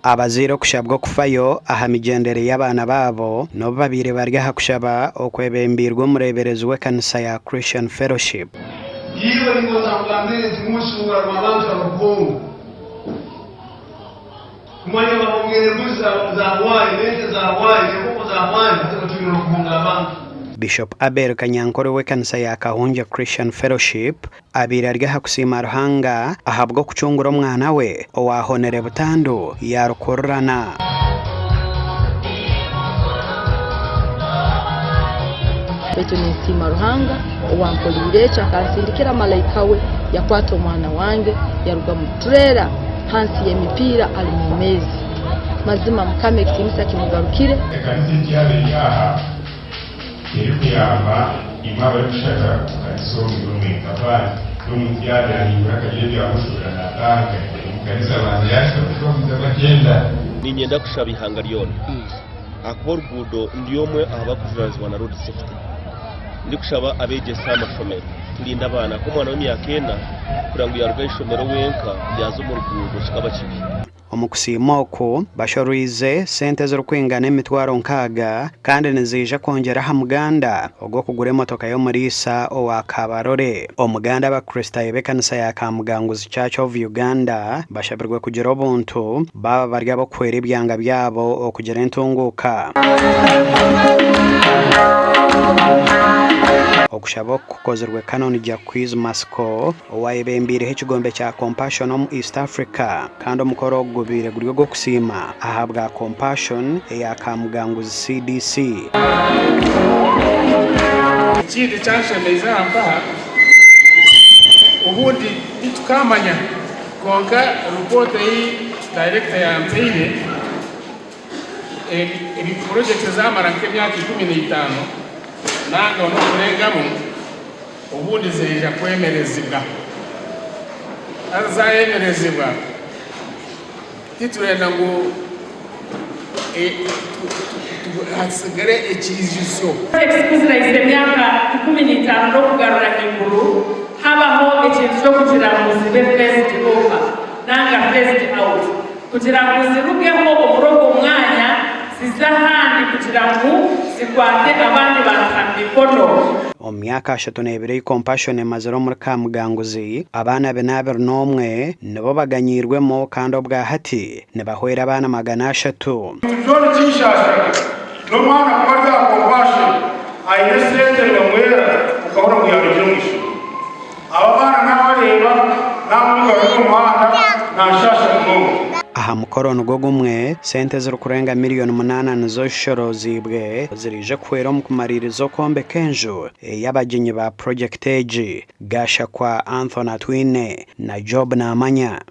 abaziro kushabwa kufayo aha migendere y'abana babo no babire bari hakushaba okwebembirwa umureberezi w'ekanisa ya Christian Fellowship. Yiwe ningoza kulambire zimushura rwabantu abakungu kumanya babongere buza za Hawaii bete za Hawaii kuko za Hawaii kuko tulino kumunga abantu. Bishop Abel Kanyankore w'ekanisa ya Kahunja Christian Fellowship abirarya hakusima Ruhanga ahabwo kucungura umwana we owahonere butandu yarukorana. Beto nisima Ruhanga owampolirecha akansindikira malaika we yakwata omwana wange yaruga mu trailer hansi y'emipira ali mu mezi mazima mukame kimisa kimugarukire ekanisi yaha yaba imaba y'ushaka kanisomo n'umukabari n'umujyana y'akaje yamushura na banka kanisa banje yasho kukomeza bagenda ninyenda kushaba ihanga ryone akora gudo ndiyomwe abakujurazwa na road safety ndi kushaba abeje sama shomero tulinda abana ko mwana w'imyaka 9 kurango yaruga ishomero wenka yazo mu rugudo shikaba kibi omukusimoko bashorwize sente z'urukwingana emitwaro nkaga kandi nizija kongera ha muganda ogwo kugura emotoka yo murisa owa Kabarore omuganda abakristayo b'ekanisa ya Kamuganguzi Church of Uganda bashabirwe kugira obuntu baba barya bokwera ebyanga byabo okugira entunguka okushaba kukozerwe kanoni ja quiz masco owayebembire h'ekigombe kya Compassion mu East Africa kandi omukoro gubire guryo go kusima ahabwa Compassion eya Kamuganguzi CDC. Ikindi cyashemeza hamba ubundi itukamanya konka report yi director ya mpire ibi project zamara nk'imyaka 15 nanga no kurengamo ubundi zirija kwemerezibwa azayemerezibwa titurenda ngo hasigare ekizizo ekizira isemyaka 15 no kugarura inguru habaho ekintu cyo kugira ngo zibe first over nanga first out kugira ngo zirugeho umurongo umwanya zizahandi kugira ngo zikwate abandi batamikono. Omyaka 32 Compassion emazero muri Kamuganguzi abana benabir nomwe nibo baganyirwemo kandi obwa hati nibahwera abana 300. Tuzone cyishasha no mwana kubarya Compassion ayesete bamwera ukabona kuyabije mwisho abana n'abareba namwe n'umuhanda nashasha mu aha mukorono gwo gumwe sente z'ukurenga miliyoni 8 nizo shorozibwe zirije kwera mu kumaririzo kombe kenjo y'abagenyi ba Project Age gasha kwa Anthony Twine na Job na Amanya.